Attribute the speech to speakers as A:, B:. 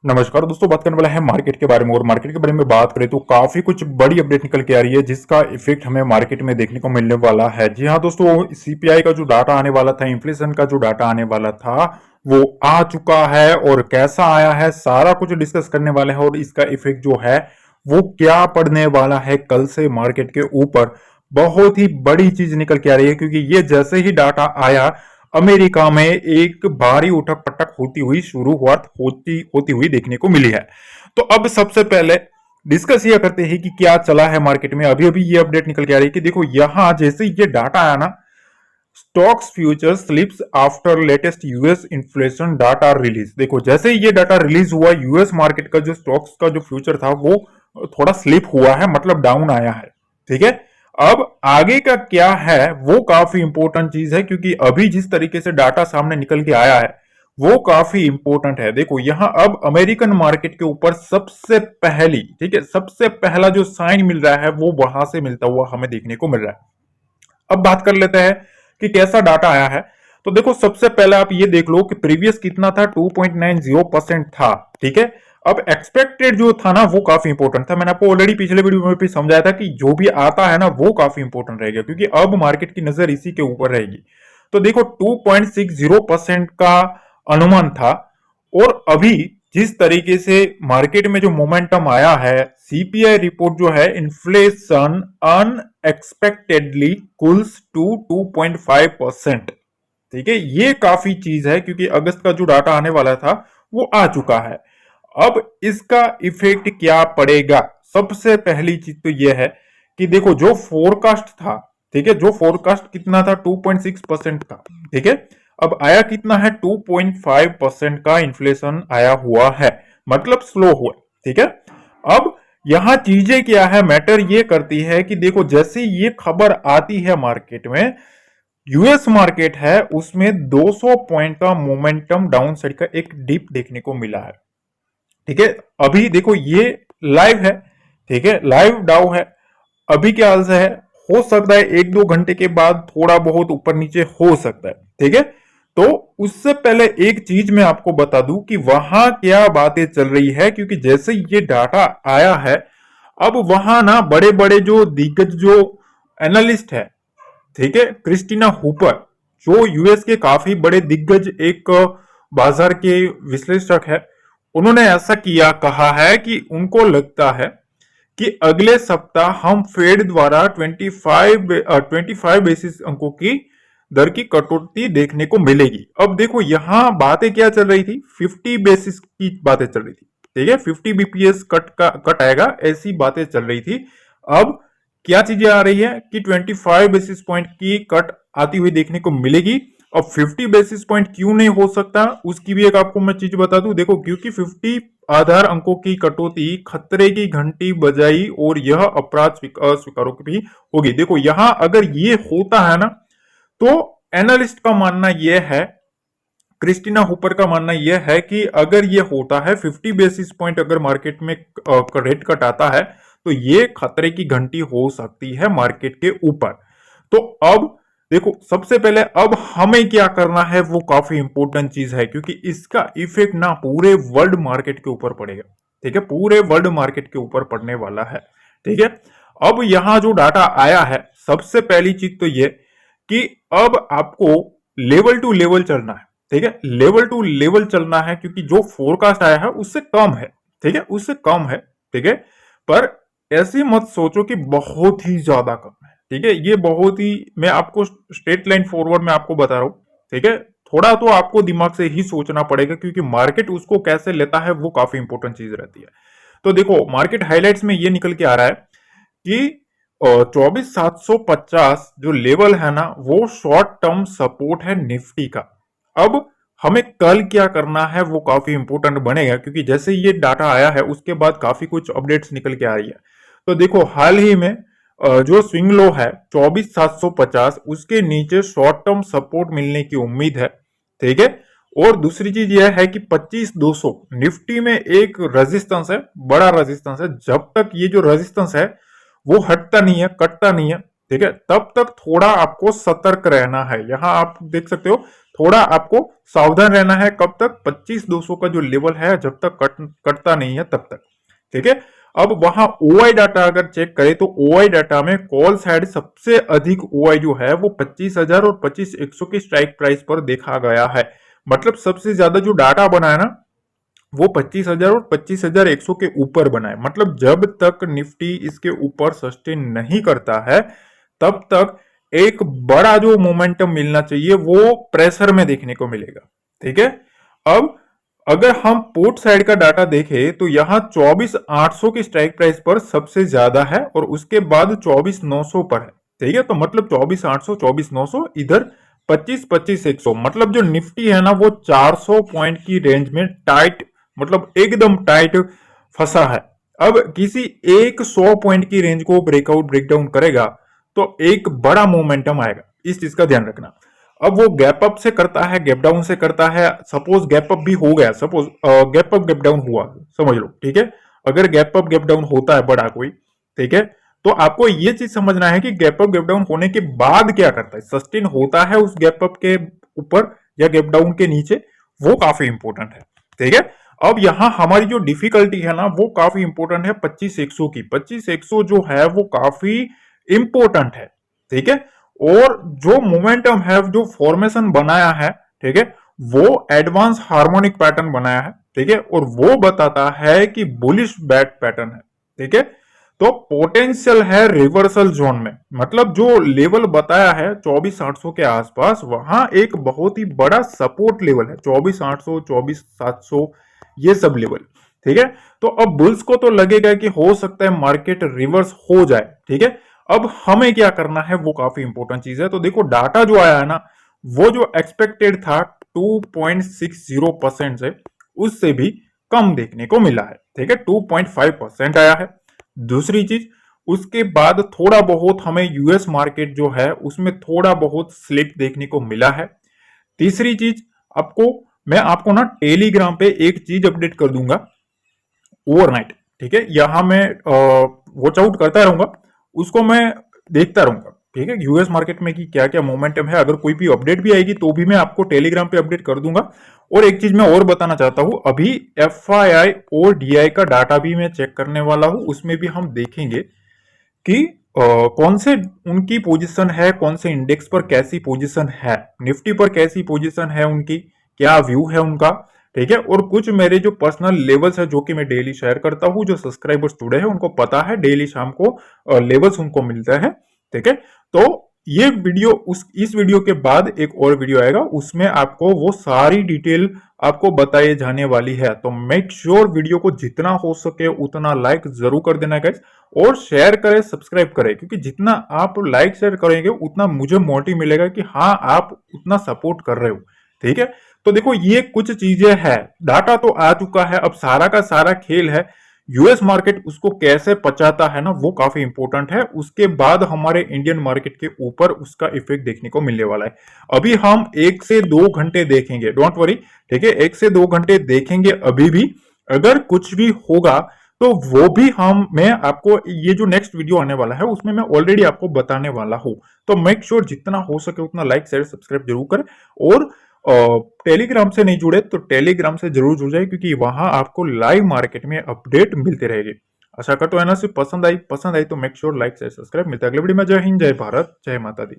A: नमस्कार दोस्तों, बात करने वाला है मार्केट के बारे में। और मार्केट के बारे में बात करें तो काफी कुछ बड़ी अपडेट निकल के आ रही है जिसका इफेक्ट हमें मार्केट में देखने को मिलने वाला है। जी हाँ दोस्तों, सीपीआई का जो डाटा आने वाला था, इन्फ्लेशन का जो डाटा आने वाला था, वो आ चुका है। और कैसा आया है सारा कुछ डिस्कस करने वाले हैं। और इसका इफेक्ट जो है वो क्या पड़ने वाला है कल से मार्केट के ऊपर, बहुत ही बड़ी चीज निकल के आ रही है। क्योंकि ये जैसे ही डाटा आया, अमेरिका में एक भारी उठक पटक होती हुई शुरुआत होती होती हुई देखने को मिली है। तो अब सबसे पहले डिस्कस ये करते हैं कि क्या चला है मार्केट में। अभी अभी ये अपडेट निकल के आ रही है कि देखो यहां जैसे ये डाटा आया ना, stocks future slips after latest US inflation data release. देखो जैसे ही ये डाटा रिलीज हुआ, यूएस मार्केट का जो स्टॉक्स का जो फ्यूचर था वो थोड़ा स्लिप हुआ है, मतलब डाउन आया है। ठीक है, अब आगे का क्या है वो काफी इंपॉर्टेंट चीज है, क्योंकि अभी जिस तरीके से डाटा सामने निकल के आया है वो काफी इंपॉर्टेंट है। देखो यहां अब अमेरिकन मार्केट के ऊपर सबसे पहली, ठीक है, सबसे पहला जो साइन मिल रहा है वो वहां से मिलता हुआ हमें देखने को मिल रहा है। अब बात कर लेते हैं कि कैसा डाटा आया है। तो देखो सबसे पहले आप ये देख लो कि प्रीवियस कितना था, 2.90% था। ठीक है, अब एक्सपेक्टेड जो था ना वो काफी इंपॉर्टेंट था। मैंने आपको ऑलरेडी पिछले वीडियो में भी समझाया था कि जो भी आता है ना वो काफी इंपॉर्टेंट रहेगा, क्योंकि अब मार्केट की नजर इसी के ऊपर रहेगी। तो देखो 2.60% का अनुमान था। और अभी जिस तरीके से मार्केट में जो मोमेंटम आया है, सीपीआई रिपोर्ट जो है, इन्फ्लेशन अनएक्सपेक्टेडली कूल्स टू 2.5%। ठीक है, ये काफी चीज है क्योंकि अगस्त का जो डाटा आने वाला था वो आ चुका है। अब इसका इफेक्ट क्या पड़ेगा, सबसे पहली चीज तो यह है कि देखो जो फोरकास्ट था, ठीक है, जो फोरकास्ट कितना था, 2.6% का। ठीक है, अब आया कितना है, 2.5% का इन्फ्लेशन आया हुआ है, मतलब स्लो हुआ। ठीक है, अब यहां चीजें क्या है, मैटर ये करती है कि देखो जैसे ये खबर आती है मार्केट में, यूएस मार्केट है उसमें 200 पॉइंट का मोमेंटम डाउन साइड का एक डिप देखने को मिला है। ठीक है, अभी देखो ये लाइव है, ठीक है, लाइव डाउ है। अभी क्या हाल से है, हो सकता है एक दो घंटे के बाद थोड़ा बहुत ऊपर नीचे हो सकता है। ठीक है, तो उससे पहले एक चीज मैं आपको बता दूं कि वहां क्या बातें चल रही है, क्योंकि जैसे ये डाटा आया है, अब वहां ना बड़े बड़े जो दिग्गज जो एनालिस्ट है, ठीक है, क्रिस्टीना हुपर, जो यूएस के काफी बड़े दिग्गज एक बाजार के विश्लेषक है, उन्होंने ऐसा किया कहा है कि उनको लगता है कि अगले सप्ताह हम फेड द्वारा 25 बेसिस अंकों की दर की कटौती देखने को मिलेगी। अब देखो यहां बातें क्या चल रही थी, 50 बेसिस की बातें चल रही थी। ठीक है, 50 बीपीएस कट आएगा, ऐसी बातें चल रही थी। अब क्या चीजें आ रही है कि 25 बेसिस पॉइंट की कट आती हुई देखने को मिलेगी। अब 50 बेसिस पॉइंट क्यों नहीं हो सकता, उसकी भी एक आपको मैं चीज बता दूं। देखो क्योंकि 50 आधार अंकों की कटौती खतरे की घंटी बजाई और यह अपराध स्वीकारों की भी होगी। देखो यहां अगर ये होता है ना, तो एनालिस्ट का मानना यह है, क्रिस्टीना हुपर का मानना यह है कि अगर ये होता है 50 बेसिस पॉइंट अगर मार्केट में रेट कट आता है, तो ये खतरे की घंटी हो सकती है मार्केट के ऊपर। तो अब देखो सबसे पहले अब हमें क्या करना है वो काफी इंपॉर्टेंट चीज है, क्योंकि इसका इफेक्ट ना पूरे वर्ल्ड मार्केट के ऊपर पड़ेगा। ठीक है, पूरे वर्ल्ड मार्केट के ऊपर पड़ने वाला है। ठीक है, अब यहां जो डाटा आया है, सबसे पहली चीज तो ये कि अब आपको लेवल टू लेवल चलना है। ठीक है, लेवल टू लेवल चलना है, क्योंकि जो फोरकास्ट आया है उससे कम है। ठीक है, उससे कम है। ठीक है, पर ऐसी मत सोचो कि बहुत ही ज्यादा कम है। ठीक है, ये बहुत ही, मैं आपको स्ट्रेट लाइन फॉरवर्ड में आपको बता रहा हूं। ठीक है, थोड़ा तो आपको दिमाग से ही सोचना पड़ेगा, क्योंकि मार्केट उसको कैसे लेता है वो काफी इंपॉर्टेंट चीज रहती है। तो देखो मार्केट हाइलाइट्स में ये निकल के आ रहा है कि 24,750 जो लेवल है ना, वो शॉर्ट टर्म सपोर्ट है निफ्टी का। अब हमें कल क्या करना है वो काफी इंपॉर्टेंट बनेगा, क्योंकि जैसे ये डाटा आया है उसके बाद काफी कुछ अपडेट्स निकल के आ रही है। तो देखो हाल ही में जो स्विंग लो है 24,750, उसके नीचे शॉर्ट टर्म सपोर्ट मिलने की उम्मीद है। ठीक है, और दूसरी चीज यह है कि 25,200 निफ्टी में एक रेजिस्टेंस है, बड़ा रेजिस्टेंस है। जब तक ये जो रेजिस्टेंस है वो हटता नहीं है, कटता नहीं है, ठीक है, तब तक थोड़ा आपको सतर्क रहना है। यहां आप देख सकते हो थोड़ा आपको सावधान रहना है। कब तक? 25,200 का जो लेवल है जब तक कटता नहीं है तब तक, ठीक है। अब वहां ओआई डाटा अगर चेक करें तो ओआई डाटा में कॉल साइड सबसे अधिक ओआई जो है वो 25,000 और 25,100 की स्ट्राइक प्राइस पर देखा गया है। मतलब सबसे ज्यादा जो डाटा बना है ना वो 25,000 और 25,100 के ऊपर बना है। मतलब जब तक निफ्टी इसके ऊपर सस्टेन नहीं करता है तब तक एक बड़ा जो मोमेंटम मिलना चाहिए वो प्रेशर में देखने को मिलेगा, ठीक है। अब अगर हम पोर्ट साइड का डाटा देखें तो यहां 24,800 की स्ट्राइक प्राइस पर सबसे ज्यादा है और उसके बाद 24,900 पर है, ठीक है। तो मतलब 24,800, 24,900, इधर 25,100। मतलब जो निफ्टी है ना वो 400 पॉइंट की रेंज में टाइट, मतलब एकदम टाइट फंसा है। अब किसी एक 100 पॉइंट की रेंज को ब्रेकआउट ब्रेकडाउन करेगा तो एक बड़ा मोमेंटम आएगा, इस चीज का ध्यान रखना। अब वो गैप अप से करता है, गैप डाउन से करता है। सपोज गैप अप भी हो गया, suppose gap up gap down हुआ, समझ लो, ठीक है। अगर गैप अप गैप डाउन होता है बड़ा कोई, ठीक है, तो आपको ये चीज समझना है कि गैप अप गैप डाउन होने के बाद क्या करता है, सस्टेन होता है उस गैप अप के ऊपर या गैप डाउन के नीचे, वो काफी इंपॉर्टेंट है, ठीक है। अब यहां हमारी जो डिफिकल्टी है ना वो काफी इंपॉर्टेंट है 25,100 की। 25,100 जो है वो काफी इंपॉर्टेंट है, ठीक है। और जो मोमेंटम है, जो फॉर्मेशन बनाया है, ठीक है, वो एडवांस हार्मोनिक पैटर्न बनाया है, ठीक है, और वो बताता है कि बुलिश बैक पैटर्न है, ठीक है। तो पोटेंशियल है रिवर्सल जोन में। मतलब जो लेवल बताया है 24,800 के आसपास, वहां एक बहुत ही बड़ा सपोर्ट लेवल है 24,800, 24,700, ये सब लेवल, ठीक है। तो अब बुल्स को तो लगेगा कि हो सकता है मार्केट रिवर्स हो जाए, ठीक है। अब हमें क्या करना है वो काफी इंपॉर्टेंट चीज है। तो देखो डाटा जो आया है ना वो जो एक्सपेक्टेड था 2.60% से, उससे भी कम देखने को मिला है, ठीक है, 2.5% आया है। दूसरी चीज, उसके बाद थोड़ा बहुत हमें यूएस मार्केट जो है उसमें थोड़ा बहुत स्लिप देखने को मिला है। तीसरी चीज, मैं आपको ना टेलीग्राम पे एक चीज अपडेट कर दूंगा ओवरनाइट, ठीक है। यहां मैं वॉच आउट करता रहूंगा, उसको मैं देखता रहूंगा, ठीक है, यूएस मार्केट में कि क्या क्या मोमेंटम है। अगर कोई भी अपडेट भी आएगी तो भी मैं आपको टेलीग्राम पे अपडेट कर दूंगा। और एक चीज मैं और बताना चाहता हूं, अभी एफआईआई और डीआई का डाटा भी मैं चेक करने वाला हूं। उसमें भी हम देखेंगे कि कौन से उनकी पोजीशन है, कौन से इंडेक्स पर कैसी पोजीशन है, निफ्टी पर कैसी पोजीशन है उनकी, क्या व्यू है उनका, ठीक है। और कुछ मेरे जो पर्सनल लेवल्स है जो कि मैं डेली शेयर करता हूं, जो सब्सक्राइबर्स जुड़े हैं उनको पता है, डेली शाम को लेवल्स उनको मिलता है, ठीक है। तो ये वीडियो, इस वीडियो के बाद एक और वीडियो आएगा, उसमें आपको वो सारी डिटेल आपको बताई जाने वाली है। तो मेक श्योर वीडियो को जितना हो सके उतना लाइक जरूर कर देना गाइस, और शेयर करें, सब्सक्राइब करें, क्योंकि जितना आप लाइक शेयर करेंगे उतना मुझे मोटिव मिलेगा कि हाँ आप उतना सपोर्ट कर रहे हो, ठीक है। तो देखो ये कुछ चीजें हैं, डाटा तो आ चुका है, अब सारा का सारा खेल है यूएस मार्केट उसको कैसे पचाता है ना, वो काफी इंपॉर्टेंट है। उसके बाद हमारे इंडियन मार्केट के ऊपर उसका इफेक्ट देखने को मिलने वाला है। अभी हम 1 से 2 घंटे देखेंगे, डोंट वरी, ठीक है, 1 से 2 घंटे देखेंगे। अभी भी अगर कुछ भी होगा तो वो भी मैं आपको ये जो नेक्स्ट वीडियो आने वाला है उसमें मैं ऑलरेडी आपको बताने वाला हूं। तो मेक श्योर जितना हो सके उतना लाइक शेयर सब्सक्राइब जरूर करें। और टेलीग्राम से नहीं जुड़े तो टेलीग्राम से जरूर जुड़ जाए, क्योंकि वहां आपको लाइव मार्केट में अपडेट मिलते रहेगी। आशा करता हूं एनालिसिस पसंद आई तो make sure like share subscribe. मिलता है अगले वीडियो में। जय हिंद, जय भारत, जय माता दी।